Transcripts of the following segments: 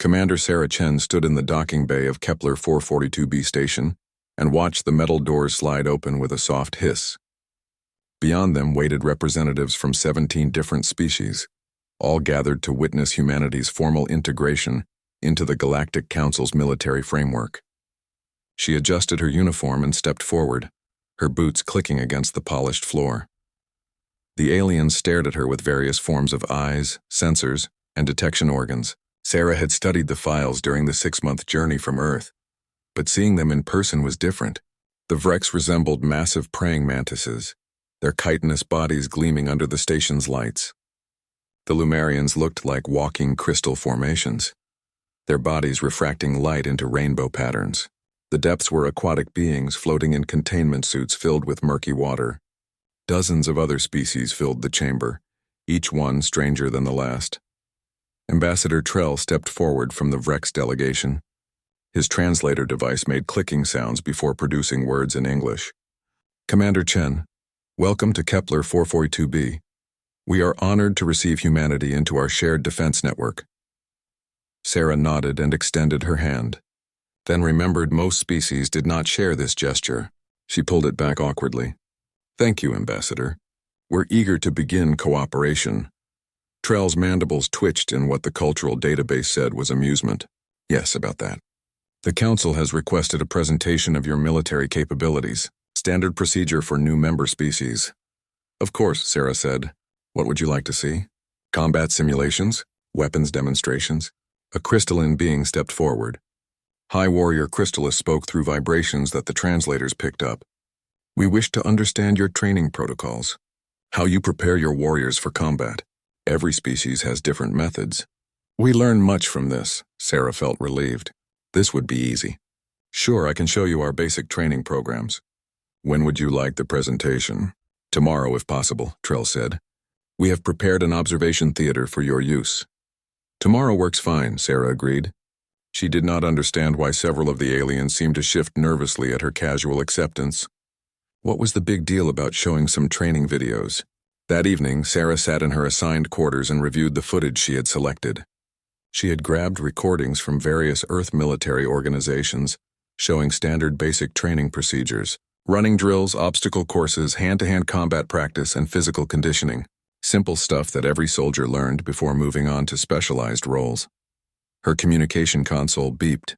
Commander Sarah Chen stood in the docking bay of Kepler 442b station and watched the metal doors slide open with a soft hiss. Beyond them waited representatives from 17 different species, all gathered to witness humanity's formal integration into the Galactic Council's military framework. She adjusted her uniform and stepped forward, her boots clicking against the polished floor. The aliens stared at her with various forms of eyes, sensors, and detection organs. Sarah had studied the files during the 6-month journey from Earth, but seeing them in person was different. The Vrex resembled massive praying mantises, their chitinous bodies gleaming under the station's lights. The Lumerians looked like walking crystal formations, their bodies refracting light into rainbow patterns. The depths were aquatic beings floating in containment suits filled with murky water. Dozens of other species filled the chamber, each one stranger than the last. Ambassador Trell stepped forward from the Vrex delegation. His translator device made clicking sounds before producing words in English. Commander Chen, welcome to Kepler 442b. We are honored to receive humanity into our shared defense network. Sarah nodded and extended her hand, then remembered most species did not share this gesture. She pulled it back awkwardly. Thank you, Ambassador. We're eager to begin cooperation. Trell's mandibles twitched in what the cultural database said was amusement. Yes, about that. The Council has requested a presentation of your military capabilities, standard procedure for new member species. Of course, Sarah said. What would you like to see? Combat simulations? Weapons demonstrations? A crystalline being stepped forward. High Warrior Crystallis spoke through vibrations that the translators picked up. We wish to understand your training protocols, how you prepare your warriors for combat. Every species has different methods. We learn much from this, Sarah felt relieved. This would be easy. Sure, I can show you our basic training programs. When would you like the presentation? Tomorrow, if possible, Trell said. We have prepared an observation theater for your use. Tomorrow works fine, Sarah agreed. She did not understand why several of the aliens seemed to shift nervously at her casual acceptance. What was the big deal about showing some training videos? That evening, Sarah sat in her assigned quarters and reviewed the footage she had selected. She had grabbed recordings from various Earth military organizations, showing standard basic training procedures, running drills, obstacle courses, hand-to-hand combat practice, and physical conditioning. Simple stuff that every soldier learned before moving on to specialized roles. Her communication console beeped.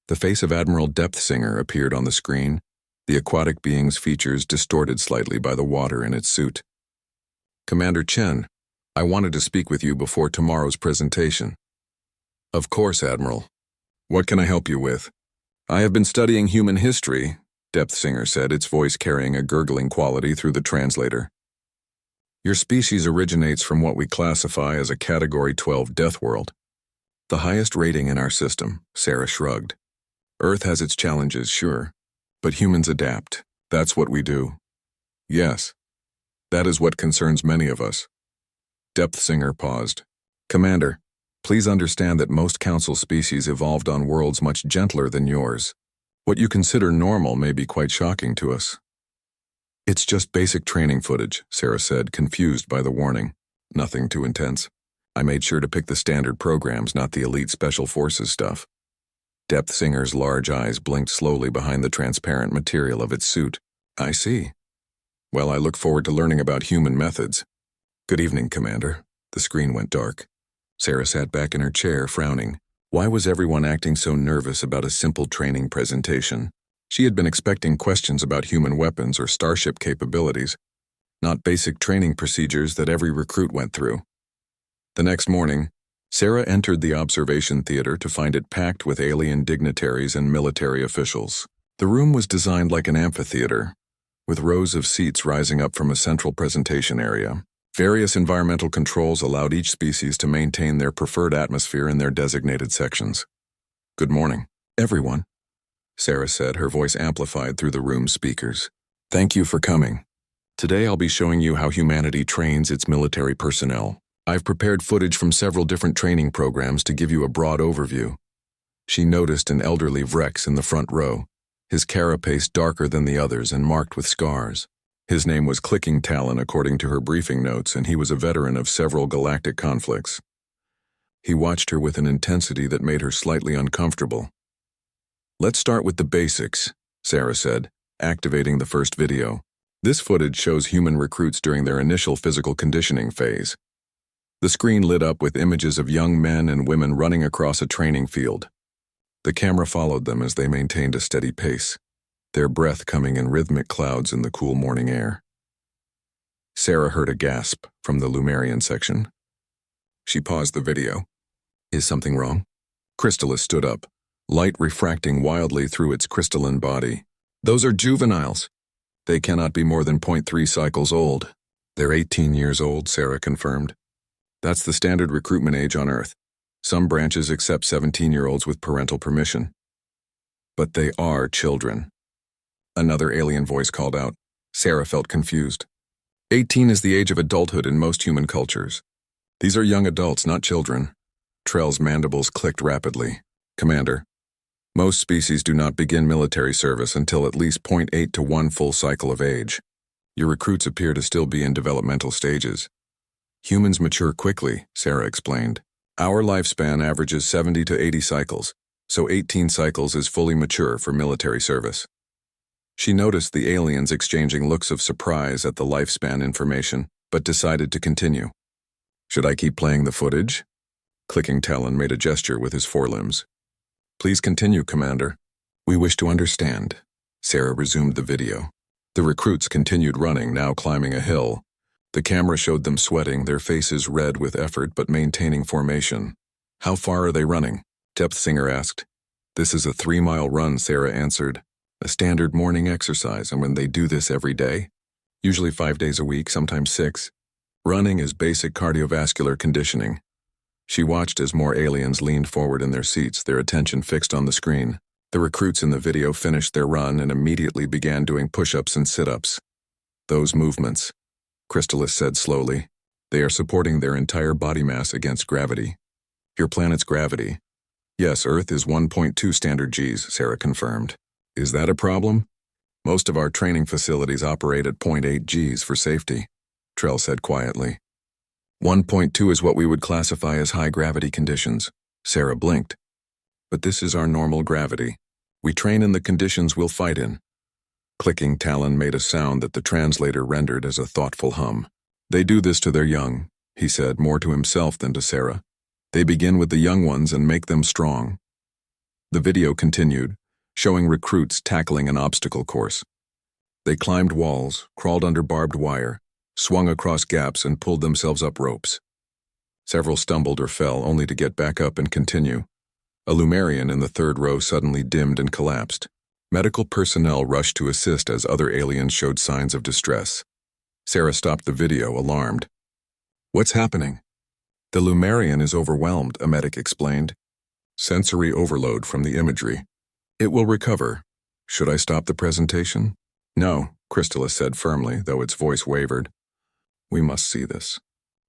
The face of Admiral Depthsinger appeared on the screen, the aquatic being's features distorted slightly by the water in its suit. Commander Chen, I wanted to speak with you before tomorrow's presentation. Of course, Admiral. What can I help you with? I have been studying human history, Depthsinger said, its voice carrying a gurgling quality through the translator. Your species originates from what we classify as a Category 12 death world. The highest rating in our system, Sarah shrugged. Earth has its challenges, sure, but humans adapt. That's what we do. Yes, that is what concerns many of us. Depthsinger paused. Commander, please understand that most Council species evolved on worlds much gentler than yours. What you consider normal may be quite shocking to us. It's just basic training footage, Sarah said, confused by the warning. Nothing too intense. I made sure to pick the standard programs, not the elite special forces stuff. Depthsinger's large eyes blinked slowly behind the transparent material of its suit. I see. Well, I look forward to learning about human methods. Good evening, Commander. The screen went dark. Sarah sat back in her chair, frowning. Why was everyone acting so nervous about a simple training presentation? She had been expecting questions about human weapons or starship capabilities, not basic training procedures that every recruit went through. The next morning, Sarah entered the observation theater to find it packed with alien dignitaries and military officials. The room was designed like an amphitheater, with rows of seats rising up from a central presentation area. Various environmental controls allowed each species to maintain their preferred atmosphere in their designated sections. Good morning, everyone, Sarah said, her voice amplified through the room's speakers. Thank you for coming. Today I'll be showing you how humanity trains its military personnel. I've prepared footage from several different training programs to give you a broad overview. She noticed an elderly Vrex in the front row, his carapace darker than the others and marked with scars. His name was Clicking Talon according to her briefing notes, and he was a veteran of several galactic conflicts. He watched her with an intensity that made her slightly uncomfortable. "Let's start with the basics," Sarah said, activating the first video. This footage shows human recruits during their initial physical conditioning phase. The screen lit up with images of young men and women running across a training field. The camera followed them as they maintained a steady pace, their breath coming in rhythmic clouds in the cool morning air. Sarah heard a gasp from the Lumerian section. She paused the video. "Is something wrong?" Crystallis stood up, light refracting wildly through its crystalline body. "Those are juveniles. They cannot be more than 0.3 cycles old." "They're 18 years old," Sarah confirmed. "That's the standard recruitment age on Earth. Some branches accept 17-year-olds with parental permission." "But they are children," another alien voice called out. Sarah felt confused. 18 is the age of adulthood in most human cultures. These are young adults, not children. Trell's mandibles clicked rapidly. "Commander, most species do not begin military service until at least 0.8 to 1 full cycle of age. Your recruits appear to still be in developmental stages." "Humans mature quickly," Sarah explained. "Our lifespan averages 70 to 80 cycles, so 18 cycles is fully mature for military service." She noticed the aliens exchanging looks of surprise at the lifespan information, but decided to continue. "Should I keep playing the footage?" Clicking Talon made a gesture with his forelimbs. "Please continue, Commander." "We wish to understand." Sarah resumed the video. The recruits continued running, now climbing a hill. The camera showed them sweating, their faces red with effort but maintaining formation. "How far are they running?" Depth Singer asked. "This is a 3-mile run," Sarah answered. "A standard morning exercise, and when they do this every day? Usually 5 days a week, sometimes 6. Running is basic cardiovascular conditioning." She watched as more aliens leaned forward in their seats, their attention fixed on the screen. The recruits in the video finished their run and immediately began doing push-ups and sit-ups. "Those movements," Crystallis said slowly, "they are supporting their entire body mass against gravity." "Your planet's gravity?" "Yes, Earth is 1.2 standard Gs," Sarah confirmed. "Is that a problem?" "Most of our training facilities operate at 0.8 Gs for safety," Trell said quietly. 1.2 is what we would classify as high-gravity conditions. Sarah blinked. "But this is our normal gravity. We train in the conditions we'll fight in." Clicking Talon made a sound that the translator rendered as a thoughtful hum. "They do this to their young," he said, more to himself than to Sarah. "They begin with the young ones and make them strong." The video continued, showing recruits tackling an obstacle course. They climbed walls, crawled under barbed wire, swung across gaps and pulled themselves up ropes. Several stumbled or fell only to get back up and continue. A Lumerian in the third row suddenly dimmed and collapsed. Medical personnel rushed to assist as other aliens showed signs of distress. Sarah stopped the video, alarmed. "What's happening?" "The Lumerian is overwhelmed," a medic explained. "Sensory overload from the imagery. It will recover. Should I stop the presentation?" "No," Crystallis said firmly, though its voice wavered. "We must see this.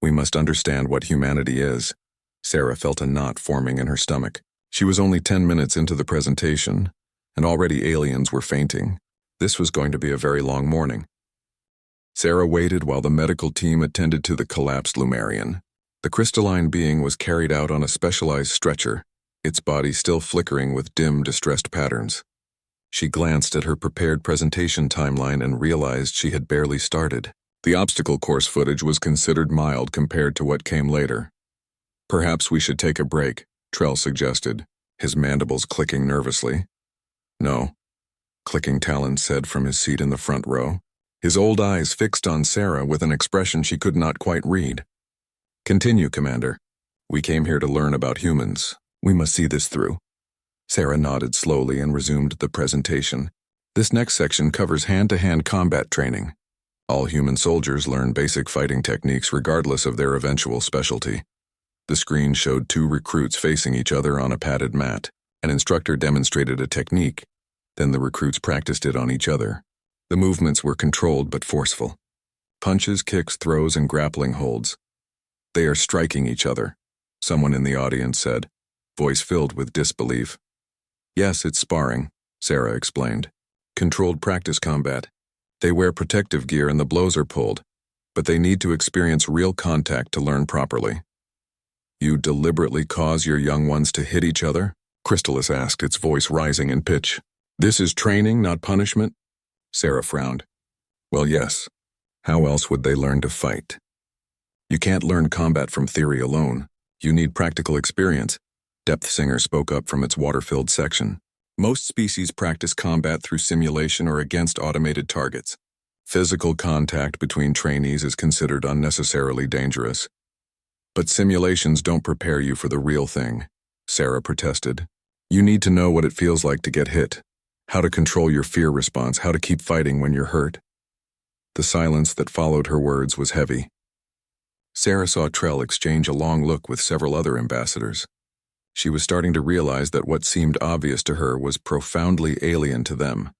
We must understand what humanity is." Sarah felt a knot forming in her stomach. She was only 10 minutes into the presentation, and already aliens were fainting. This was going to be a very long morning. Sarah waited while the medical team attended to the collapsed Lumerian. The crystalline being was carried out on a specialized stretcher, its body still flickering with dim, distressed patterns. She glanced at her prepared presentation timeline and realized she had barely started. The obstacle course footage was considered mild compared to what came later. "Perhaps we should take a break," Trell suggested, his mandibles clicking nervously. "No," Clicking Talon said from his seat in the front row, his old eyes fixed on Sarah with an expression she could not quite read. "Continue, Commander. We came here to learn about humans. We must see this through." Sarah nodded slowly and resumed the presentation. "This next section covers hand-to-hand combat training. All human soldiers learn basic fighting techniques regardless of their eventual specialty." The screen showed 2 recruits facing each other on a padded mat. An instructor demonstrated a technique. Then the recruits practiced it on each other. The movements were controlled but forceful. Punches, kicks, throws, and grappling holds. "They are striking each other," someone in the audience said, voice filled with disbelief. "Yes, it's sparring," Sarah explained. "Controlled practice combat. They wear protective gear and the blows are pulled, but they need to experience real contact to learn properly." You deliberately cause your young ones to hit each other? Chrysalis asked, its voice rising in pitch. This is training, not punishment? Sarah frowned. Well, yes. How else would they learn to fight? You can't learn combat from theory alone. You need practical experience. Depth Singer spoke up from its water-filled section. Most species practice combat through simulation or against automated targets. Physical contact between trainees is considered unnecessarily dangerous. But simulations don't prepare you for the real thing, Sarah protested. You need to know what it feels like to get hit, how to control your fear response, how to keep fighting when you're hurt. The silence that followed her words was heavy. Sarah saw Trell exchange a long look with several other ambassadors. She was starting to realize that what seemed obvious to her was profoundly alien to them.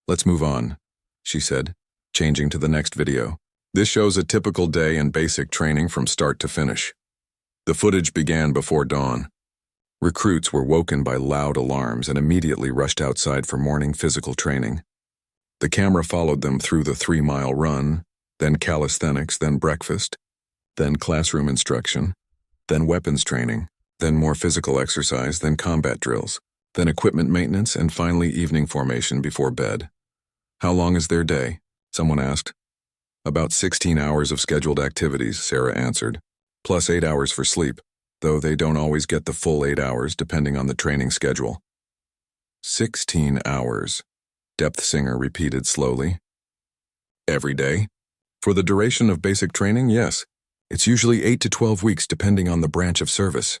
Let's move on, she said, changing to the next video. This shows a typical day in basic training from start to finish. The footage began before dawn. Recruits were woken by loud alarms and immediately rushed outside for morning physical training. The camera followed them through the 3-mile run, then calisthenics, then breakfast, then classroom instruction, then weapons training, then more physical exercise, then combat drills, then equipment maintenance, and finally evening formation before bed. How long is their day? Someone asked. About 16 hours of scheduled activities, Sarah answered, plus 8 hours for sleep, though they don't always get the full 8 hours depending on the training schedule. 16 hours, Depth Singer repeated slowly. Every day? For the duration of basic training, yes. It's usually 8 to 12 weeks depending on the branch of service.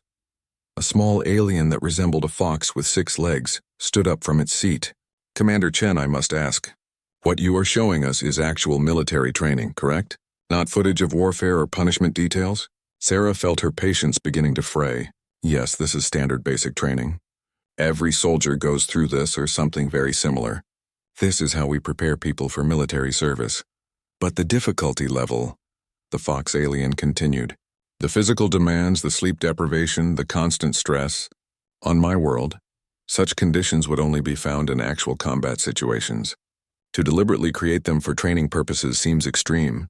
A small alien that resembled a fox with 6 legs stood up from its seat. Commander Chen, I must ask. What you are showing us is actual military training, correct? Not footage of warfare or punishment details? Sarah felt her patience beginning to fray. Yes, this is standard basic training. Every soldier goes through this or something very similar. This is how we prepare people for military service. But the difficulty level, the fox alien continued. The physical demands, the sleep deprivation, the constant stress. On my world, such conditions would only be found in actual combat situations. To deliberately create them for training purposes seems extreme.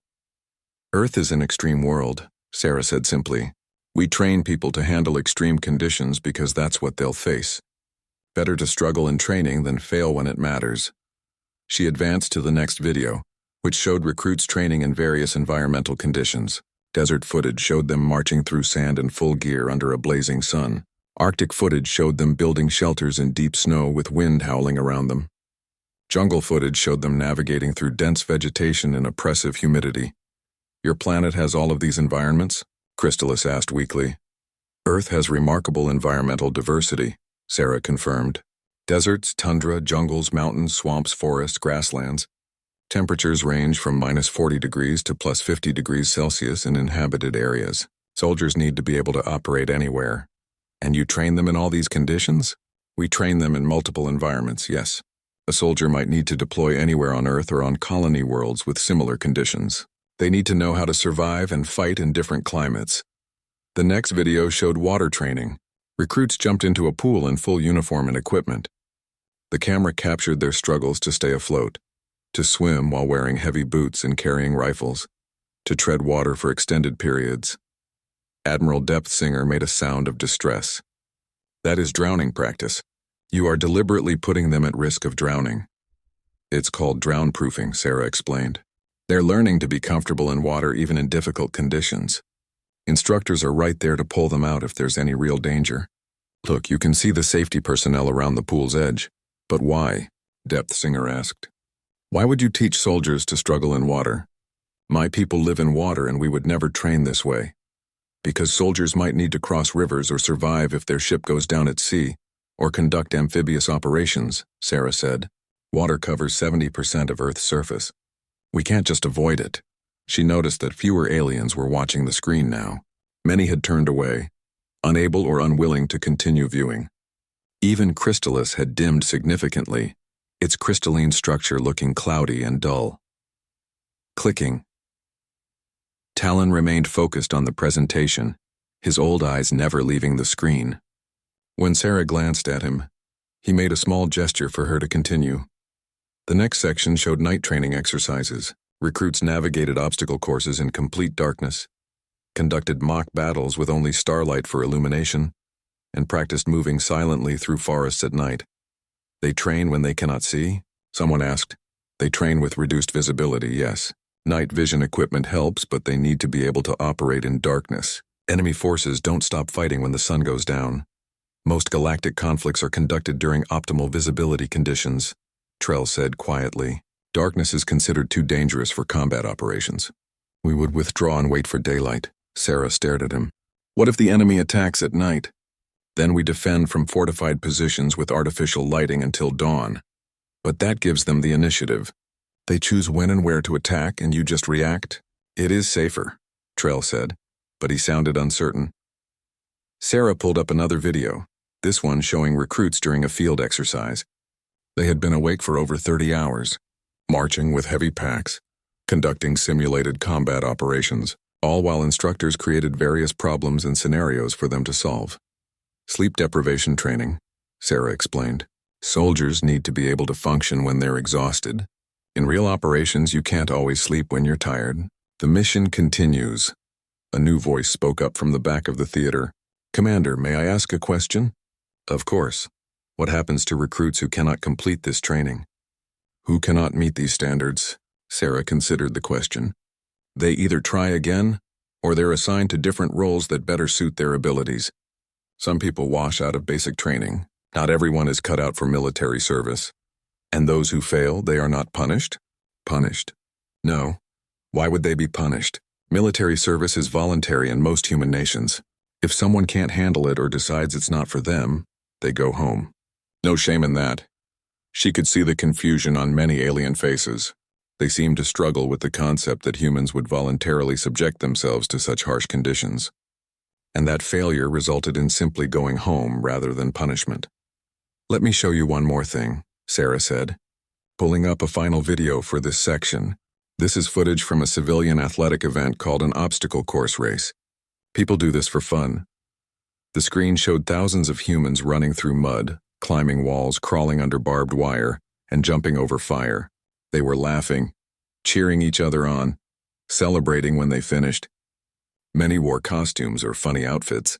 Earth is an extreme world, Sarah said simply. We train people to handle extreme conditions because that's what they'll face. Better to struggle in training than fail when it matters. She advanced to the next video, which showed recruits training in various environmental conditions. Desert footage showed them marching through sand in full gear under a blazing sun. Arctic footage showed them building shelters in deep snow with wind howling around them. Jungle footage showed them navigating through dense vegetation and oppressive humidity. Your planet has all of these environments? Chrysalis asked weakly. Earth has remarkable environmental diversity, Sarah confirmed. Deserts, tundra, jungles, mountains, swamps, forests, grasslands. Temperatures range from -40 degrees to +50 degrees Celsius in inhabited areas. Soldiers need to be able to operate anywhere. And you train them in all these conditions? We train them in multiple environments, yes. A soldier might need to deploy anywhere on Earth or on colony worlds with similar conditions. They need to know how to survive and fight in different climates. The next video showed water training. Recruits jumped into a pool in full uniform and equipment. The camera captured their struggles to stay afloat, to swim while wearing heavy boots and carrying rifles, to tread water for extended periods. Admiral Depth Singer made a sound of distress. That is drowning practice. You are deliberately putting them at risk of drowning. It's called drown-proofing, Sarah explained. They're learning to be comfortable in water even in difficult conditions. Instructors are right there to pull them out if there's any real danger. Look, you can see the safety personnel around the pool's edge. But why? Depth Singer asked. Why would you teach soldiers to struggle in water? My people live in water and we would never train this way. Because soldiers might need to cross rivers or survive if their ship goes down at sea, or conduct amphibious operations, Sarah said. Water covers 70% of Earth's surface. We can't just avoid it. She noticed that fewer aliens were watching the screen now. Many had turned away, unable or unwilling to continue viewing. Even Chrysalis had dimmed significantly, its crystalline structure looking cloudy and dull. Clicking. Talon remained focused on the presentation, his old eyes never leaving the screen. When Sarah glanced at him, he made a small gesture for her to continue. The next section showed night training exercises. Recruits navigated obstacle courses in complete darkness. conducted mock battles with only starlight for illumination, and practiced moving silently through forests at night. They train when they cannot see? Someone asked. They train with reduced visibility, yes. Night vision equipment helps, but they need to be able to operate in darkness. Enemy forces don't stop fighting when the sun goes down. Most galactic conflicts are conducted during optimal visibility conditions, Trell said quietly. Darkness is considered too dangerous for combat operations. We would withdraw and wait for daylight. Sarah stared at him. What if the enemy attacks at night? Then we defend from fortified positions with artificial lighting until dawn. But that gives them the initiative. They choose when and where to attack, and you just react? It is safer, Trell said, but he sounded uncertain. Sarah pulled up another video, this one showing recruits during a field exercise. They had been awake for over 30 hours, marching with heavy packs, conducting simulated combat operations, all while instructors created various problems and scenarios for them to solve. Sleep deprivation training, Sarah explained. Soldiers need to be able to function when they're exhausted. In real operations, you can't always sleep when you're tired. The mission continues. A new voice spoke up from the back of the theater. Commander, may I ask a question? Of course. What happens to recruits who cannot complete this training? Who cannot meet these standards? Sarah considered the question. They either try again, or they're assigned to different roles that better suit their abilities. Some people wash out of basic training. Not everyone is cut out for military service. And those who fail, they are not punished? Punished. No. Why would they be punished? Military service is voluntary in most human nations. If someone can't handle it or decides it's not for them, they go home. No shame in that. She could see the confusion on many alien faces. They seemed to struggle with the concept that humans would voluntarily subject themselves to such harsh conditions. And that failure resulted in simply going home rather than punishment. Let me show you one more thing, Sarah said, pulling up a final video for this section. This is footage from a civilian athletic event called an obstacle course race. People do this for fun. The screen showed thousands of humans running through mud, climbing walls, crawling under barbed wire, and jumping over fire. They were laughing, cheering each other on, celebrating when they finished. Many wore costumes or funny outfits.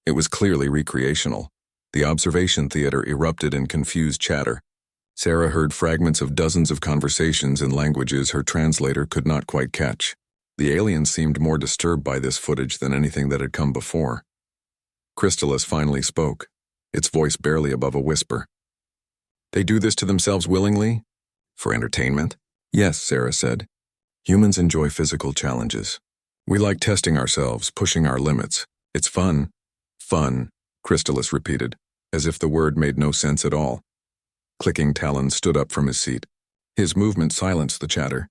It was clearly recreational. The observation theater erupted in confused chatter. Sarah heard fragments of dozens of conversations in languages her translator could not quite catch. The aliens seemed more disturbed by this footage than anything that had come before. Crystallis finally spoke, its voice barely above a whisper. They do this to themselves willingly? For entertainment? Yes, Sarah said. Humans enjoy physical challenges. We like testing ourselves, pushing our limits. It's fun. Fun, Crystallis repeated, as if the word made no sense at all. Clicking Talon stood up from his seat. His movement silenced the chatter.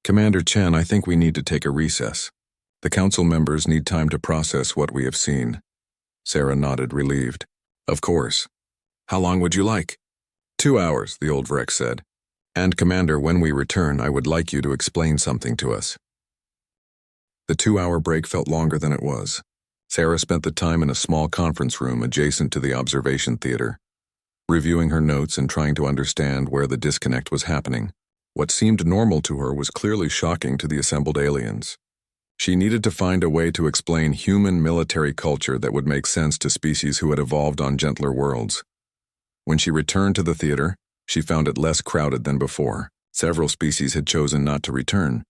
Commander Chen, I think we need to take a recess. The council members need time to process what we have seen. Sarah nodded, relieved. Of course. How long would you like? 2 hours, the old Vrex said. And Commander, when we return, I would like you to explain something to us. The 2-hour break felt longer than it was. Sarah spent the time in a small conference room adjacent to the observation theater, reviewing her notes and trying to understand where the disconnect was happening. What seemed normal to her was clearly shocking to the assembled aliens. She needed to find a way to explain human military culture that would make sense to species who had evolved on gentler worlds. When she returned to the theater, she found it less crowded than before. Several species had chosen not to return,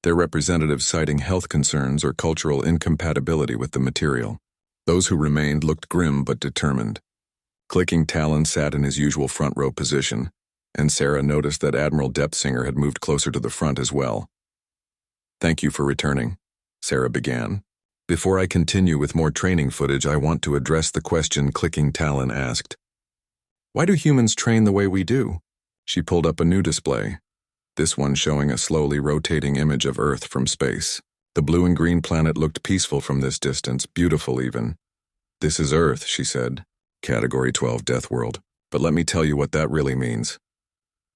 their representatives citing health concerns or cultural incompatibility with the material. Those who remained looked grim but determined. Clicking Talon sat in his usual front row position, and Sarah noticed that Admiral Depthsinger had moved closer to the front as well. Thank you for returning, Sarah began. Before I continue with more training footage, I want to address the question Clicking Talon asked. Why do humans train the way we do? She pulled up a new display, this one showing a slowly rotating image of Earth from space. The blue and green planet looked peaceful from this distance, beautiful even. This is Earth, she said, Category 12 Deathworld, but let me tell you what that really means.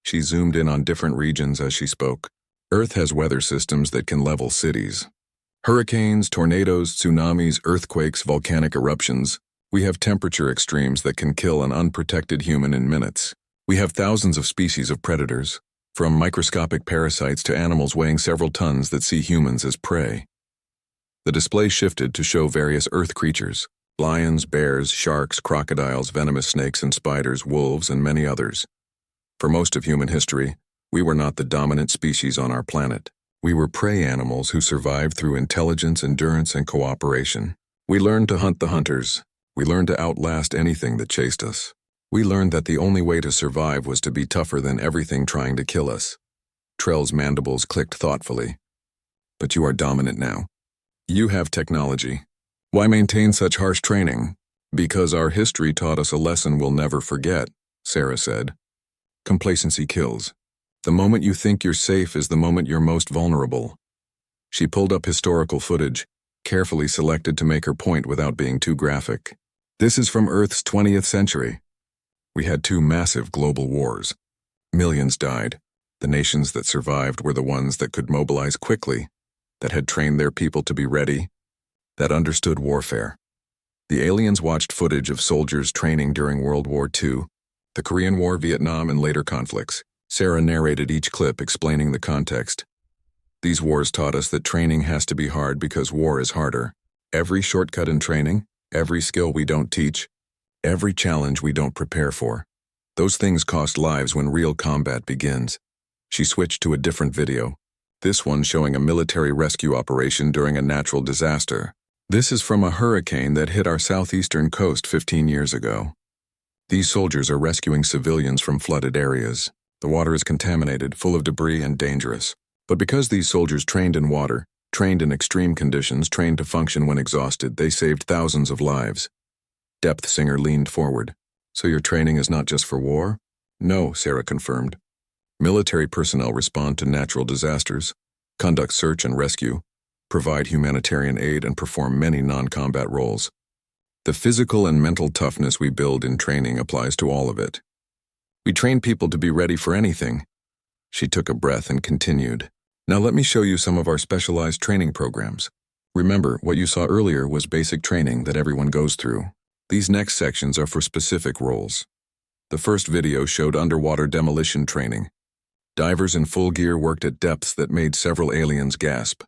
She zoomed in on different regions as she spoke. Earth has weather systems that can level cities. Hurricanes, tornadoes, tsunamis, earthquakes, volcanic eruptions. We have temperature extremes that can kill an unprotected human in minutes. We have thousands of species of predators, from microscopic parasites to animals weighing several tons that see humans as prey. The display shifted to show various Earth creatures: lions, bears, sharks, crocodiles, venomous snakes and spiders, wolves, and many others. For most of human history, we were not the dominant species on our planet. We were prey animals who survived through intelligence, endurance, and cooperation. We learned to hunt the hunters. We learned to outlast anything that chased us. We learned that the only way to survive was to be tougher than everything trying to kill us. Trell's mandibles clicked thoughtfully. But you are dominant now. You have technology. Why maintain such harsh training? Because our history taught us a lesson we'll never forget, Sarah said. Complacency kills. The moment you think you're safe is the moment you're most vulnerable. She pulled up historical footage, carefully selected to make her point without being too graphic. This is from Earth's 20th century. We had two massive global wars. Millions died. The nations that survived were the ones that could mobilize quickly, that had trained their people to be ready, that understood warfare. The aliens watched footage of soldiers training during World War II, the Korean War, Vietnam, and later conflicts. Sarah narrated each clip, explaining the context. These wars taught us that training has to be hard because war is harder. Every shortcut in training, every skill we don't teach, every challenge we don't prepare for. Those things cost lives when real combat begins. She switched to a different video. This one showing a military rescue operation during a natural disaster. This is from a hurricane that hit our southeastern coast 15 years ago. These soldiers are rescuing civilians from flooded areas. The water is contaminated, full of debris, and dangerous. But because these soldiers trained in water, trained in extreme conditions, trained to function when exhausted, they saved thousands of lives. Depth Singer leaned forward. So your training is not just for war? No, Sarah confirmed. Military personnel respond to natural disasters, conduct search and rescue, provide humanitarian aid, and perform many non-combat roles. The physical and mental toughness we build in training applies to all of it. We train people to be ready for anything. She took a breath and continued. Now let me show you some of our specialized training programs. Remember, what you saw earlier was basic training that everyone goes through. These next sections are for specific roles. The first video showed underwater demolition training. Divers in full gear worked at depths that made several aliens gasp.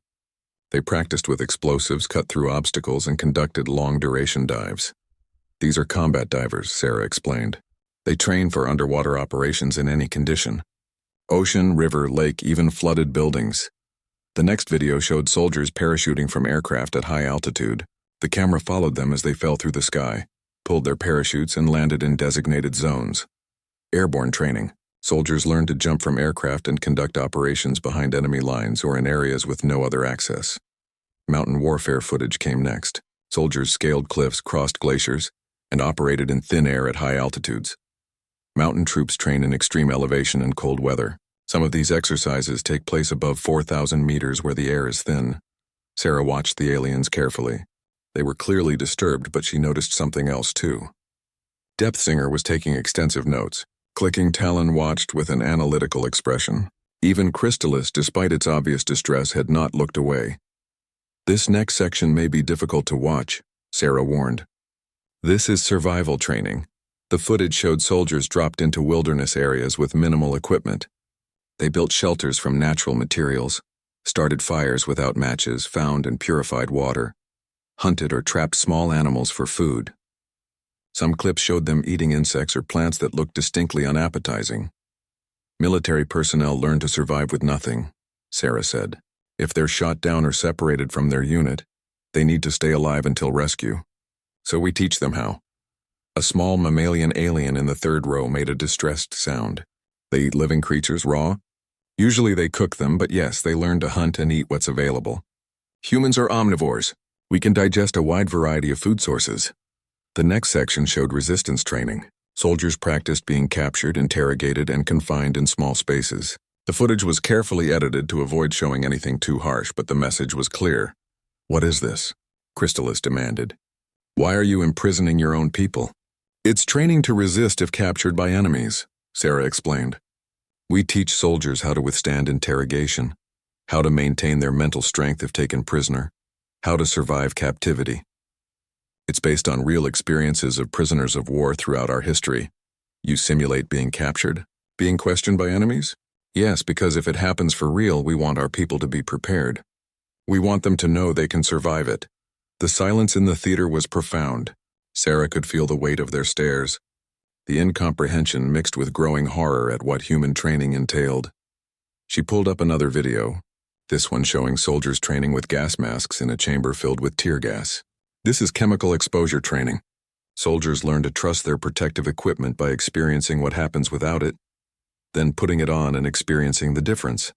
They practiced with explosives, cut through obstacles, and conducted long-duration dives. These are combat divers, Sarah explained. They train for underwater operations in any condition. Ocean, river, lake, even flooded buildings. The next video showed soldiers parachuting from aircraft at high altitude. The camera followed them as they fell through the sky, pulled their parachutes, and landed in designated zones. Airborne training. Soldiers learned to jump from aircraft and conduct operations behind enemy lines or in areas with no other access. Mountain warfare footage came next. Soldiers scaled cliffs, crossed glaciers, and operated in thin air at high altitudes. Mountain troops train in extreme elevation and cold weather. Some of these exercises take place above 4,000 meters where the air is thin. Sarah watched the aliens carefully. They were clearly disturbed, but she noticed something else too. Depth Singer was taking extensive notes. Clicking Talon watched with an analytical expression. Even Chrysalis, despite its obvious distress, had not looked away. This next section may be difficult to watch, Sarah warned. This is survival training. The footage showed soldiers dropped into wilderness areas with minimal equipment. They built shelters from natural materials, started fires without matches, found and purified water, hunted or trapped small animals for food. Some clips showed them eating insects or plants that looked distinctly unappetizing. Military personnel learn to survive with nothing, Sarah said. If they're shot down or separated from their unit, they need to stay alive until rescue. So we teach them how. A small mammalian alien in the third row made a distressed sound. They eat living creatures raw? Usually they cook them, but yes, they learn to hunt and eat what's available. Humans are omnivores. We can digest a wide variety of food sources. The next section showed resistance training. Soldiers practiced being captured, interrogated, and confined in small spaces. The footage was carefully edited to avoid showing anything too harsh, but the message was clear. What is this? Chrysalis demanded. Why are you imprisoning your own people? It's training to resist if captured by enemies, Sarah explained. We teach soldiers how to withstand interrogation, how to maintain their mental strength if taken prisoner, how to survive captivity. It's based on real experiences of prisoners of war throughout our history. You simulate being captured, being questioned by enemies? Yes, because if it happens for real, we want our people to be prepared. We want them to know they can survive it. The silence in the theater was profound. Sarah could feel the weight of their stares, the incomprehension mixed with growing horror at what human training entailed. She pulled up another video, this one showing soldiers training with gas masks in a chamber filled with tear gas. This is chemical exposure training. Soldiers learn to trust their protective equipment by experiencing what happens without it, then putting it on and experiencing the difference.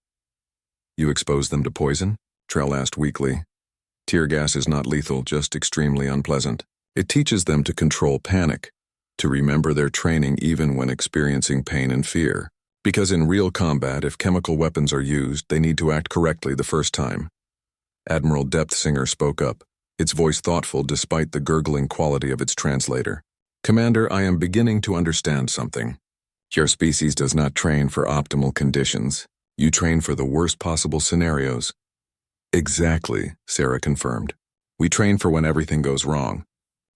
You expose them to poison? Trell asked weakly. Tear gas is not lethal, just extremely unpleasant. It teaches them to control panic, to remember their training even when experiencing pain and fear. Because in real combat, if chemical weapons are used, they need to act correctly the first time. Admiral Depthsinger spoke up, its voice thoughtful despite the gurgling quality of its translator. Commander, I am beginning to understand something. Your species does not train for optimal conditions. You train for the worst possible scenarios. Exactly, Sarah confirmed. We train for when everything goes wrong.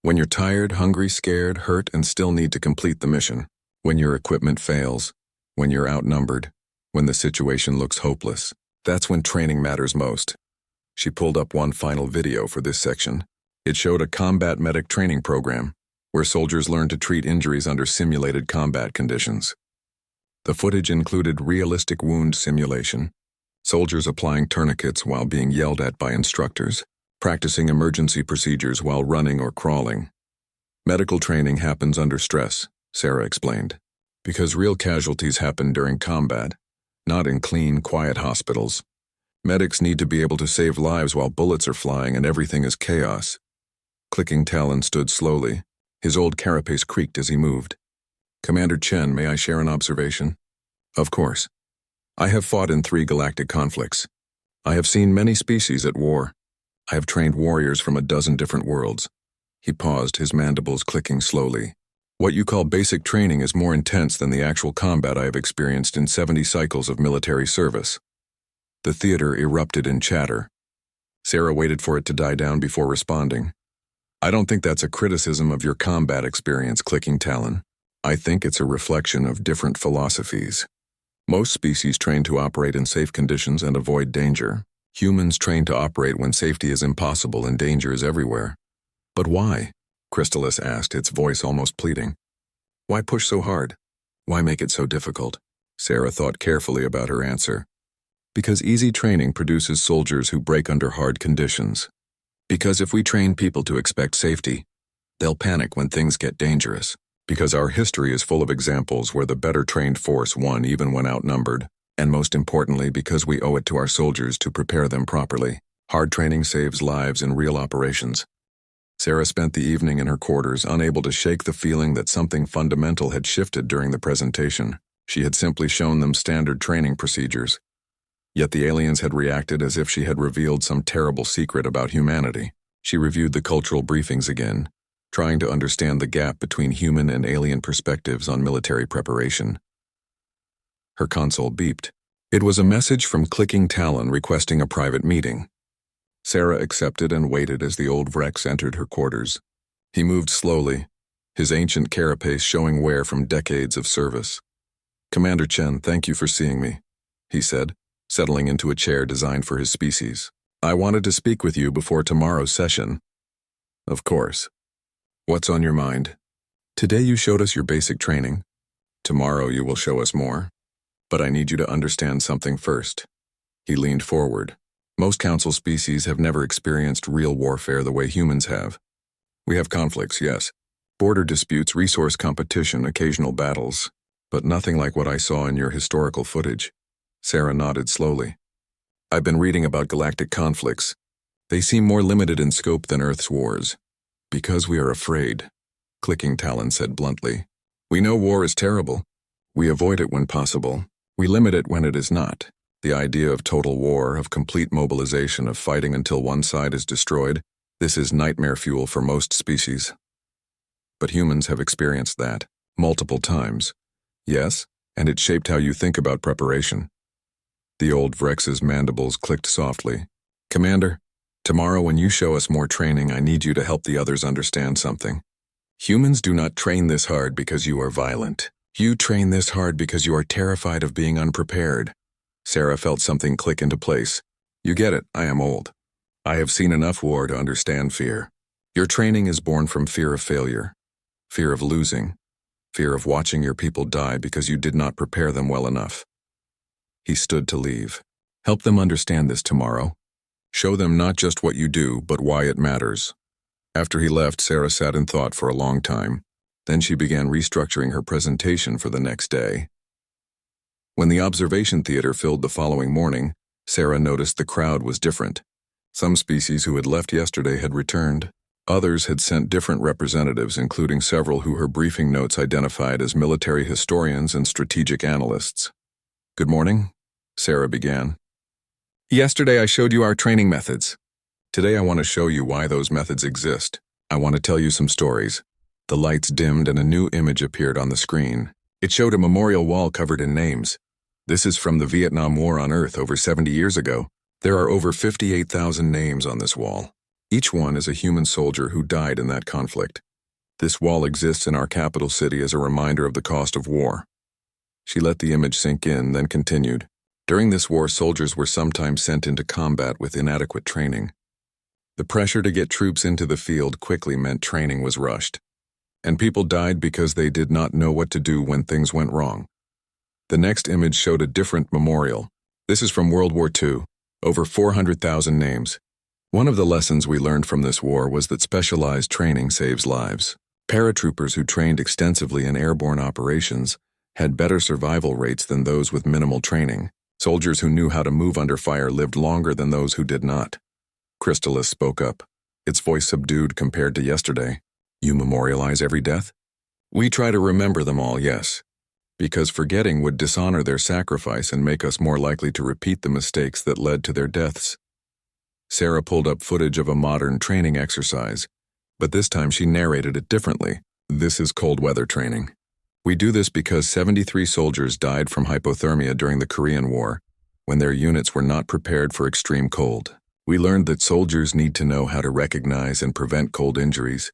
When you're tired, hungry, scared, hurt, and still need to complete the mission. When your equipment fails. When you're outnumbered. When the situation looks hopeless. That's when training matters most. She pulled up one final video for this section. It showed a combat medic training program, where soldiers learn to treat injuries under simulated combat conditions. The footage included realistic wound simulation, soldiers applying tourniquets while being yelled at by instructors, practicing emergency procedures while running or crawling. Medical training happens under stress, Sarah explained, because real casualties happen during combat, not in clean, quiet hospitals. Medics need to be able to save lives while bullets are flying and everything is chaos. Clicking Talon stood slowly. His old carapace creaked as he moved. Commander Chen, may I share an observation? Of course. I have fought in 3 galactic conflicts. I have seen many species at war. I have trained warriors from a dozen different worlds. He paused, his mandibles clicking slowly. What you call basic training is more intense than the actual combat I have experienced in 70 cycles of military service. The theater erupted in chatter. Sarah waited for it to die down before responding. I don't think that's a criticism of your combat experience, Clicking Talon. I think it's a reflection of different philosophies. Most species train to operate in safe conditions and avoid danger. Humans train to operate when safety is impossible and danger is everywhere. But why? Crystalis asked, its voice almost pleading. Why push so hard? Why make it so difficult? Sarah thought carefully about her answer. Because easy training produces soldiers who break under hard conditions. Because if we train people to expect safety, they'll panic when things get dangerous. Because our history is full of examples where the better trained force won even when outnumbered. And most importantly, because we owe it to our soldiers to prepare them properly. Hard training saves lives in real operations. Sarah spent the evening in her quarters, unable to shake the feeling that something fundamental had shifted during the presentation. She had simply shown them standard training procedures. Yet the aliens had reacted as if she had revealed some terrible secret about humanity. She reviewed the cultural briefings again, trying to understand the gap between human and alien perspectives on military preparation. Her console beeped. It was a message from Clicking Talon requesting a private meeting. Sarah accepted and waited as the old Vrex entered her quarters. He moved slowly, his ancient carapace showing wear from decades of service. Commander Chen, thank you for seeing me, he said, settling into a chair designed for his species. I wanted to speak with you before tomorrow's session. Of course. What's on your mind? Today you showed us your basic training. Tomorrow you will show us more. But I need you to understand something first. He leaned forward. Most council species have never experienced real warfare the way humans have. We have conflicts, yes. Border disputes, resource competition, occasional battles. But nothing like what I saw in your historical footage. Sarah nodded slowly. I've been reading about galactic conflicts. They seem more limited in scope than Earth's wars. Because we are afraid, Clicking Talon said bluntly. We know war is terrible. We avoid it when possible. We limit it when it is not. The idea of total war, of complete mobilization, of fighting until one side is destroyed, this is nightmare fuel for most species. But humans have experienced that, multiple times. Yes, and it shaped how you think about preparation. The old Vrex's mandibles clicked softly. Commander, tomorrow when you show us more training, I need you to help the others understand something. Humans do not train this hard because you are violent. You train this hard because you are terrified of being unprepared. Sarah felt something click into place. You get it, I am old. I have seen enough war to understand fear. Your training is born from fear of failure, fear of losing, fear of watching your people die because you did not prepare them well enough. He stood to leave. Help them understand this tomorrow. Show them not just what you do, but why it matters. After he left, Sarah sat in thought for a long time. Then she began restructuring her presentation for the next day. When the observation theater filled the following morning, Sarah noticed the crowd was different. Some species who had left yesterday had returned. Others had sent different representatives, including several who her briefing notes identified as military historians and strategic analysts. "Good morning," Sarah began. "Yesterday I showed you our training methods. Today I want to show you why those methods exist. I want to tell you some stories." The lights dimmed and a new image appeared on the screen. It showed a memorial wall covered in names. This is from the Vietnam War on Earth over 70 years ago. There are over 58,000 names on this wall. Each one is a human soldier who died in that conflict. This wall exists in our capital city as a reminder of the cost of war. She let the image sink in, then continued. During this war, soldiers were sometimes sent into combat with inadequate training. The pressure to get troops into the field quickly meant training was rushed. And people died because they did not know what to do when things went wrong. The next image showed a different memorial. This is from World War II, over 400,000 names. One of the lessons we learned from this war was that specialized training saves lives. Paratroopers who trained extensively in airborne operations had better survival rates than those with minimal training. Soldiers who knew how to move under fire lived longer than those who did not. Chrysalis spoke up, its voice subdued compared to yesterday. "You memorialize every death?" "We try to remember them all, yes. Because forgetting would dishonor their sacrifice and make us more likely to repeat the mistakes that led to their deaths." Sarah pulled up footage of a modern training exercise, but this time she narrated it differently. "This is cold weather training. We do this because 73 soldiers died from hypothermia during the Korean War, when their units were not prepared for extreme cold. We learned that soldiers need to know how to recognize and prevent cold injuries,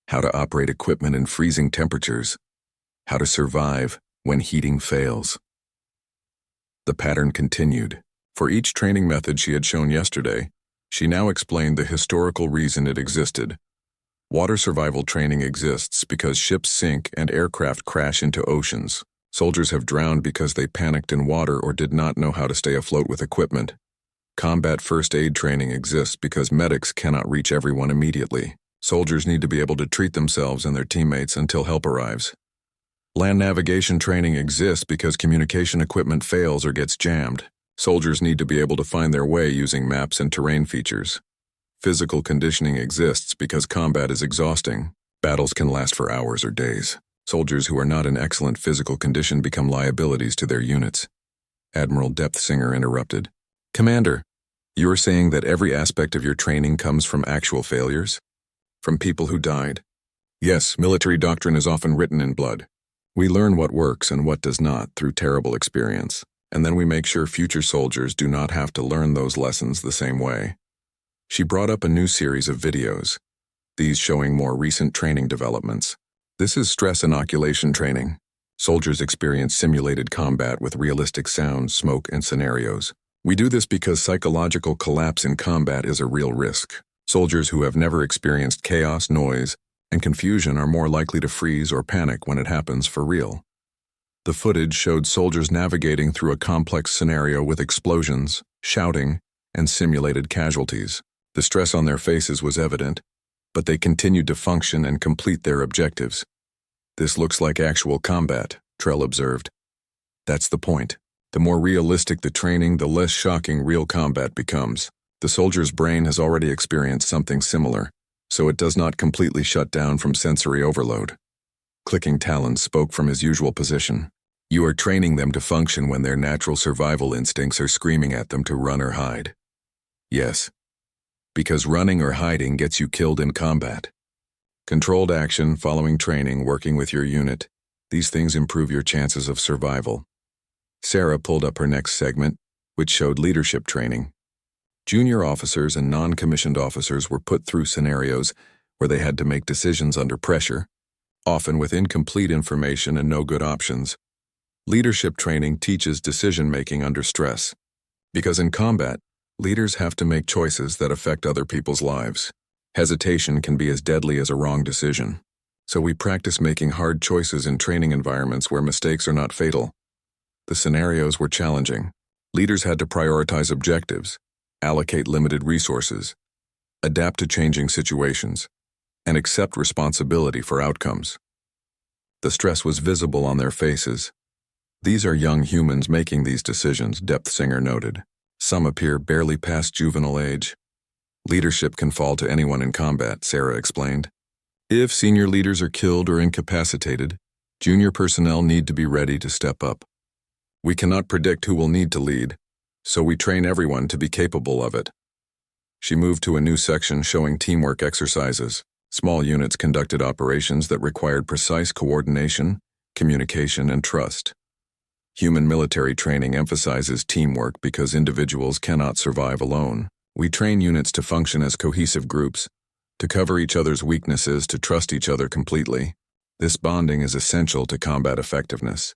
how to operate equipment in freezing temperatures, how to survive when heating fails." The pattern continued. For each training method she had shown yesterday, she now explained the historical reason it existed. Water survival training exists because ships sink and aircraft crash into oceans. Soldiers have drowned because they panicked in water or did not know how to stay afloat with equipment. Combat first aid training exists because medics cannot reach everyone immediately. Soldiers need to be able to treat themselves and their teammates until help arrives. Land navigation training exists because communication equipment fails or gets jammed. Soldiers need to be able to find their way using maps and terrain features. Physical conditioning exists because combat is exhausting. Battles can last for hours or days. Soldiers who are not in excellent physical condition become liabilities to their units. Admiral Depthsinger interrupted. "Commander, you are saying that every aspect of your training comes from actual failures? From people who died?" "Yes, military doctrine is often written in blood. We learn what works and what does not through terrible experience, and then we make sure future soldiers do not have to learn those lessons the same way." She brought up a new series of videos, these showing more recent training developments. This is stress inoculation training. Soldiers experience simulated combat with realistic sound, smoke, and scenarios. We do this because psychological collapse in combat is a real risk. Soldiers who have never experienced chaos, noise, and confusion are more likely to freeze or panic when it happens for real. The footage showed soldiers navigating through a complex scenario with explosions, shouting, and simulated casualties. The stress on their faces was evident, but they continued to function and complete their objectives. "This looks like actual combat," Trell observed. "That's the point. The more realistic the training, the less shocking real combat becomes. The soldier's brain has already experienced something similar, so it does not completely shut down from sensory overload." Clicking Talons spoke from his usual position. "You are training them to function when their natural survival instincts are screaming at them to run or hide." "Yes. Because running or hiding gets you killed in combat. Controlled action, following training, working with your unit, these things improve your chances of survival." Sarah pulled up her next segment, which showed leadership training. Junior officers and non-commissioned officers were put through scenarios where they had to make decisions under pressure, often with incomplete information and no good options. Leadership training teaches decision-making under stress. Because in combat, Leaders have to make choices that affect other people's lives. Hesitation can be as deadly as a wrong decision. So we practice making hard choices in training environments where mistakes are not fatal. The scenarios were challenging. Leaders had to prioritize objectives, allocate limited resources, adapt to changing situations, and accept responsibility for outcomes. The stress was visible on their faces. These are young humans making these decisions, Depth Singer noted. Some appear barely past juvenile age. Leadership can fall to anyone in combat, Sarah explained. If senior leaders are killed or incapacitated, junior personnel need to be ready to step up. We cannot predict who will need to lead, so we train everyone to be capable of it. She moved to a new section showing teamwork exercises. Small units conducted operations that required precise coordination, communication, and trust. Human military training emphasizes teamwork because individuals cannot survive alone. We train units to function as cohesive groups, to cover each other's weaknesses, to trust each other completely. This bonding is essential to combat effectiveness.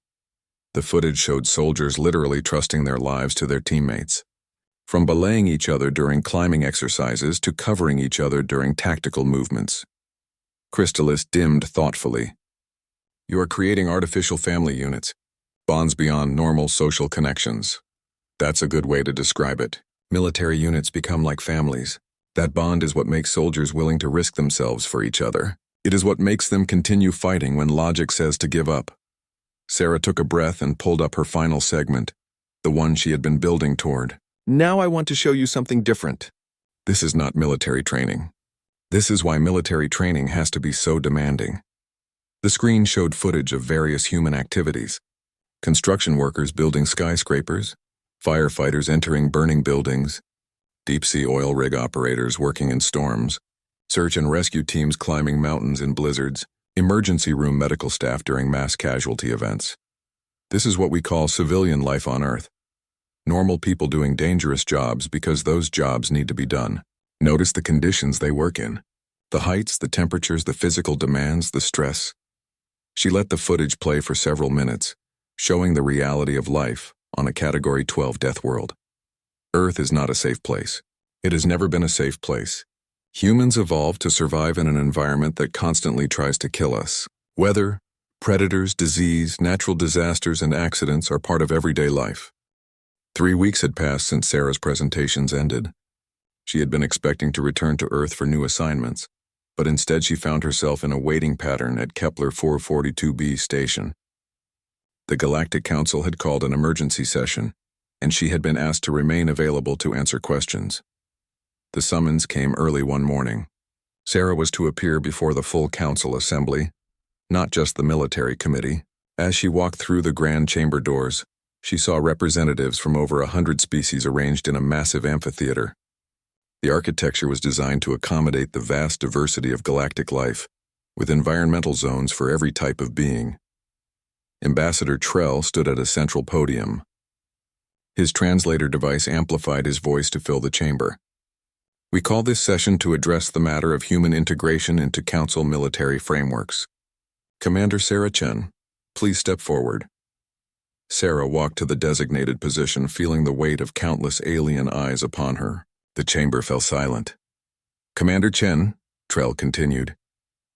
The footage showed soldiers literally trusting their lives to their teammates. From belaying each other during climbing exercises to covering each other during tactical movements. Crystalis dimmed thoughtfully. You are creating artificial family units, bonds beyond normal social connections. That's a good way to describe it. Military units become like families. That bond is what makes soldiers willing to risk themselves for each other. It is what makes them continue fighting when logic says to give up. Sarah took a breath and pulled up her final segment, the one she had been building toward. Now I want to show you something different. This is not military training. This is why military training has to be so demanding. The screen showed footage of various human activities. Construction workers building skyscrapers, firefighters entering burning buildings, deep-sea oil rig operators working in storms, search and rescue teams climbing mountains in blizzards, emergency room medical staff during mass casualty events. This is what we call civilian life on Earth. Normal people doing dangerous jobs because those jobs need to be done. Notice the conditions they work in. The heights, the temperatures, the physical demands, the stress. She let the footage play for several minutes, showing the reality of life on a Category 12 death world. Earth is not a safe place. It has never been a safe place. Humans evolved to survive in an environment that constantly tries to kill us. Weather, predators, disease, natural disasters, and accidents are part of everyday life. 3 weeks had passed since Sarah's presentations ended. She had been expecting to return to Earth for new assignments, but instead she found herself in a waiting pattern at Kepler 442b station. The Galactic Council had called an emergency session, and she had been asked to remain available to answer questions. The summons came early one morning. Sarah was to appear before the full council assembly, not just the military committee. As she walked through the grand chamber doors, she saw representatives from over 100 species arranged in a massive amphitheater. The architecture was designed to accommodate the vast diversity of galactic life, with environmental zones for every type of being. Ambassador Trell stood at a central podium. His translator device amplified his voice to fill the chamber. We call this session to address the matter of human integration into Council military frameworks. Commander Sarah Chen, please step forward. Sarah walked to the designated position, feeling the weight of countless alien eyes upon her. The chamber fell silent. Commander Chen, Trell continued,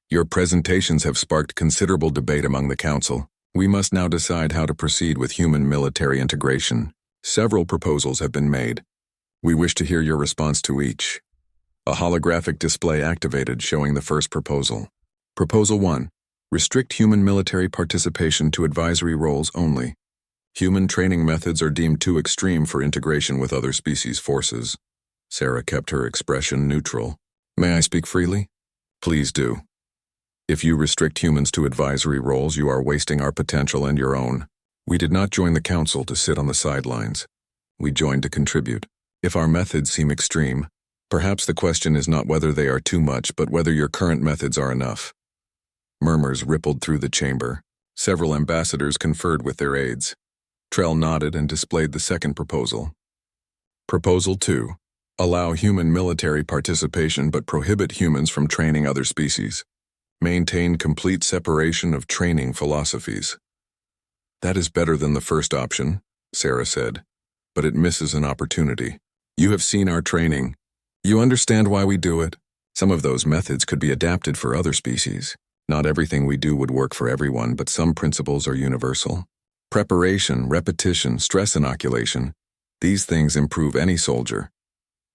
your presentations have sparked considerable debate among the Council. We must now decide how to proceed with human military integration. Several proposals have been made. We wish to hear your response to each. A holographic display activated showing the first proposal. Proposal 1. Restrict human military participation to advisory roles only. Human training methods are deemed too extreme for integration with other species' forces. Sarah kept her expression neutral. May I speak freely? Please do. If you restrict humans to advisory roles, you are wasting our potential and your own. We did not join the Council to sit on the sidelines. We joined to contribute. If our methods seem extreme, perhaps the question is not whether they are too much, but whether your current methods are enough. Murmurs rippled through the chamber. Several ambassadors conferred with their aides. Trell nodded and displayed the second proposal. Proposal 2. Allow human military participation but prohibit humans from training other species. Maintain complete separation of training philosophies. That is better than the first option, Sarah said, but it misses an opportunity. You have seen our training. You understand why we do it. Some of those methods could be adapted for other species. Not everything we do would work for everyone, but some principles are universal. Preparation, repetition, stress inoculation. These things improve any soldier.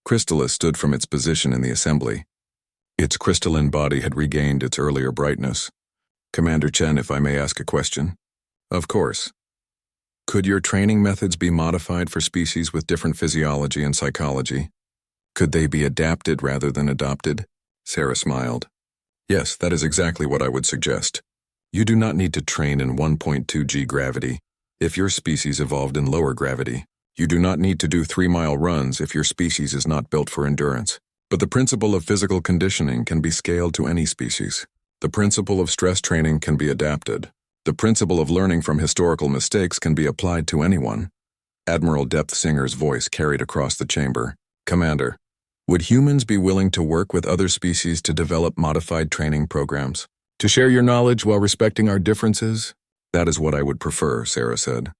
Crystallis stood from its position in the assembly. Its crystalline body had regained its earlier brightness. Commander Chen, if I may ask a question? Of course. Could your training methods be modified for species with different physiology and psychology? Could they be adapted rather than adopted? Sarah smiled. Yes, that is exactly what I would suggest. You do not need to train in 1.2 g gravity if your species evolved in lower gravity. You do not need to do 3-mile runs if your species is not built for endurance. But the principle of physical conditioning can be scaled to any species. The principle of stress training can be adapted. The principle of learning from historical mistakes can be applied to anyone. Admiral Depthsinger's voice carried across the chamber. Commander, would humans be willing to work with other species to develop modified training programs? To share your knowledge while respecting our differences? That is what I would prefer, Sarah said.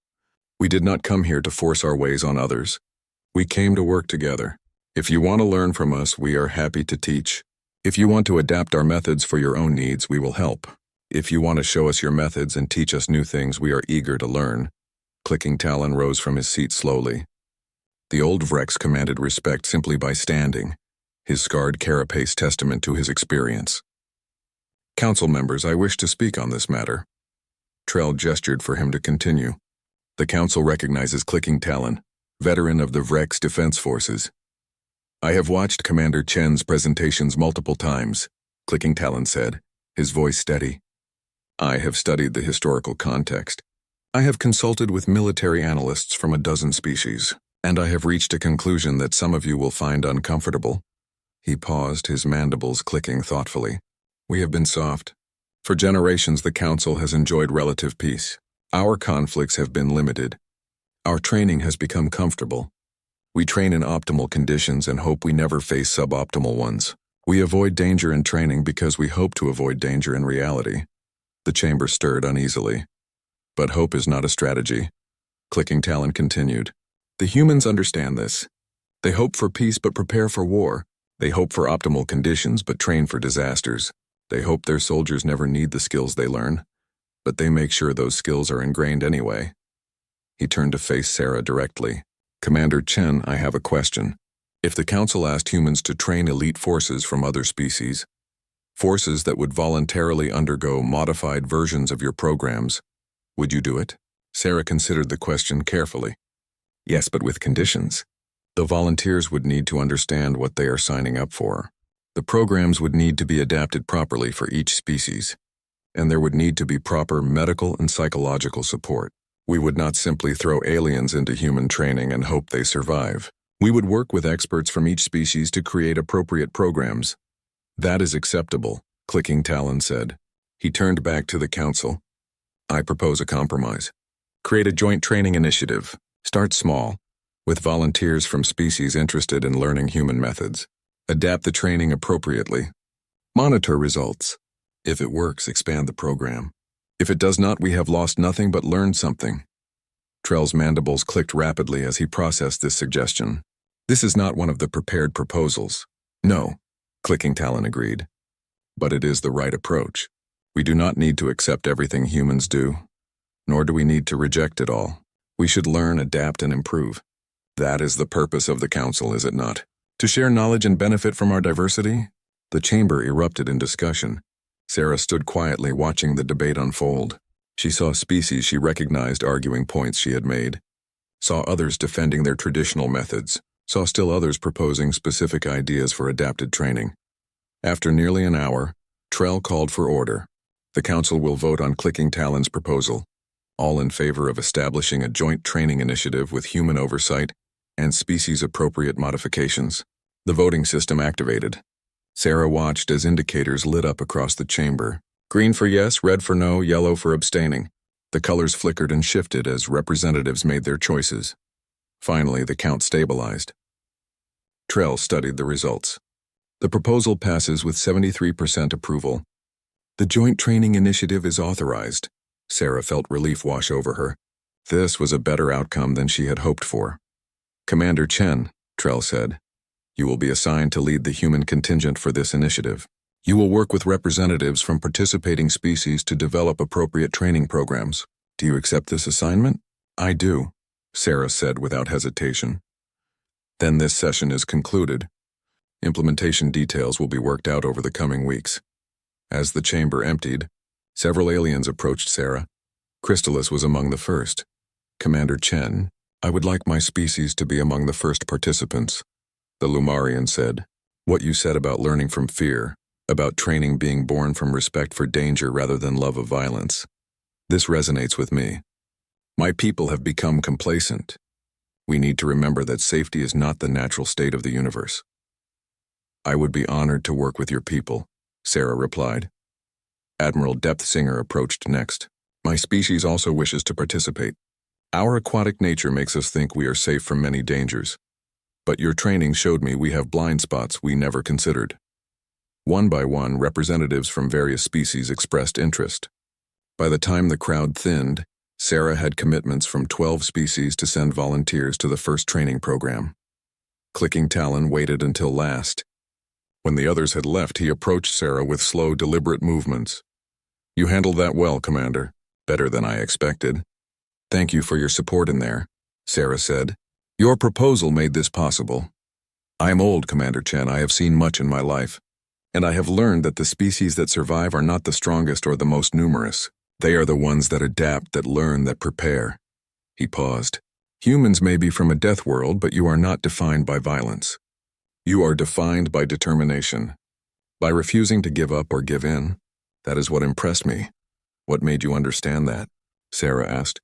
We did not come here to force our ways on others. We came to work together. If you want to learn from us, we are happy to teach. If you want to adapt our methods for your own needs, we will help. If you want to show us your methods and teach us new things, we are eager to learn. Clicking Talon rose from his seat slowly. The old Vrex commanded respect simply by standing, his scarred carapace testament to his experience. Council members, I wish to speak on this matter. Trell gestured for him to continue. The council recognizes Clicking Talon, veteran of the Vrex Defense Forces. I have watched Commander Chen's presentations multiple times, Clicking Talon said, his voice steady. I have studied the historical context. I have consulted with military analysts from a dozen species, and I have reached a conclusion that some of you will find uncomfortable. He paused, his mandibles clicking thoughtfully. We have been soft. For generations, the Council has enjoyed relative peace. Our conflicts have been limited. Our training has become comfortable. We train in optimal conditions and hope we never face suboptimal ones. We avoid danger in training because we hope to avoid danger in reality. The chamber stirred uneasily. But hope is not a strategy. Clicking Talon continued. The humans understand this. They hope for peace but prepare for war. They hope for optimal conditions but train for disasters. They hope their soldiers never need the skills they learn, but they make sure those skills are ingrained anyway. He turned to face Sarah directly. Commander Chen, I have a question. If the Council asked humans to train elite forces from other species, forces that would voluntarily undergo modified versions of your programs, would you do it? Sarah considered the question carefully. Yes, but with conditions. The volunteers would need to understand what they are signing up for. The programs would need to be adapted properly for each species, and there would need to be proper medical and psychological support. We would not simply throw aliens into human training and hope they survive. We would work with experts from each species to create appropriate programs. That is acceptable, Clicking Talon said. He turned back to the Council. I propose a compromise. Create a joint training initiative. Start small, with volunteers from species interested in learning human methods. Adapt the training appropriately. Monitor results. If it works, expand the program. If it does not, we have lost nothing but learned something. Trell's mandibles clicked rapidly as he processed this suggestion. This is not one of the prepared proposals. No, Clicking Talon agreed. But it is the right approach. We do not need to accept everything humans do, nor do we need to reject it all. We should learn, adapt, and improve. That is the purpose of the Council, is it not? To share knowledge and benefit from our diversity? The chamber erupted in discussion. Sarah stood quietly watching the debate unfold. She saw species she recognized arguing points she had made, saw others defending their traditional methods, saw still others proposing specific ideas for adapted training. After nearly an hour, Trell called for order. The Council will vote on Clicking Talon's proposal, all in favor of establishing a joint training initiative with human oversight and species-appropriate modifications. The voting system activated. Sarah watched as indicators lit up across the chamber. Green for yes, red for no, yellow for abstaining. The colors flickered and shifted as representatives made their choices. Finally, the count stabilized. Trell studied the results. The proposal passes with 73% approval. The joint training initiative is authorized. Sarah felt relief wash over her. This was a better outcome than she had hoped for. Commander Chen, Trell said. You will be assigned to lead the human contingent for this initiative. You will work with representatives from participating species to develop appropriate training programs. Do you accept this assignment? I do, Sarah said without hesitation. Then this session is concluded. Implementation details will be worked out over the coming weeks. As the chamber emptied, several aliens approached Sarah. Crystallis was among the first. Commander Chen, I would like my species to be among the first participants, the Lumarian said. What you said about learning from fear, about training being born from respect for danger rather than love of violence. This resonates with me. My people have become complacent. We need to remember that safety is not the natural state of the universe. I would be honored to work with your people, Sarah replied. Admiral Depthsinger approached next. My species also wishes to participate. Our aquatic nature makes us think we are safe from many dangers. But your training showed me we have blind spots we never considered. One by one, representatives from various species expressed interest. By the time the crowd thinned, Sarah had commitments from 12 species to send volunteers to the first training program. Clicking Talon waited until last. When the others had left, he approached Sarah with slow, deliberate movements. You handled that well, Commander. Better than I expected. Thank you for your support in there, Sarah said. Your proposal made this possible. I am old, Commander Chen. I have seen much in my life. And I have learned that the species that survive are not the strongest or the most numerous. They are the ones that adapt, that learn, that prepare. He paused. Humans may be from a death world, but you are not defined by violence. You are defined by determination. By refusing to give up or give in. That is what impressed me. What made you understand that? Sarah asked.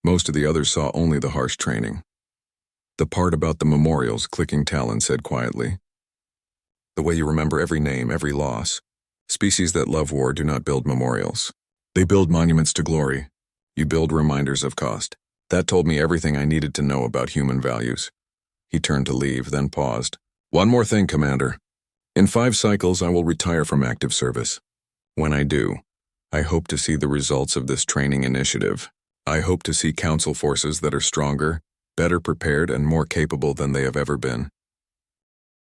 Most of the others saw only the harsh training. The part about the memorials, Clicking Talon said quietly. The way you remember every name, every loss. Species that love war do not build memorials. They build monuments to glory. You build reminders of cost. That told me everything I needed to know about human values. He turned to leave, then paused. One more thing, Commander. In 5 cycles, I will retire from active service. When I do, I hope to see the results of this training initiative. I hope to see Council forces that are stronger, better prepared, and more capable than they have ever been.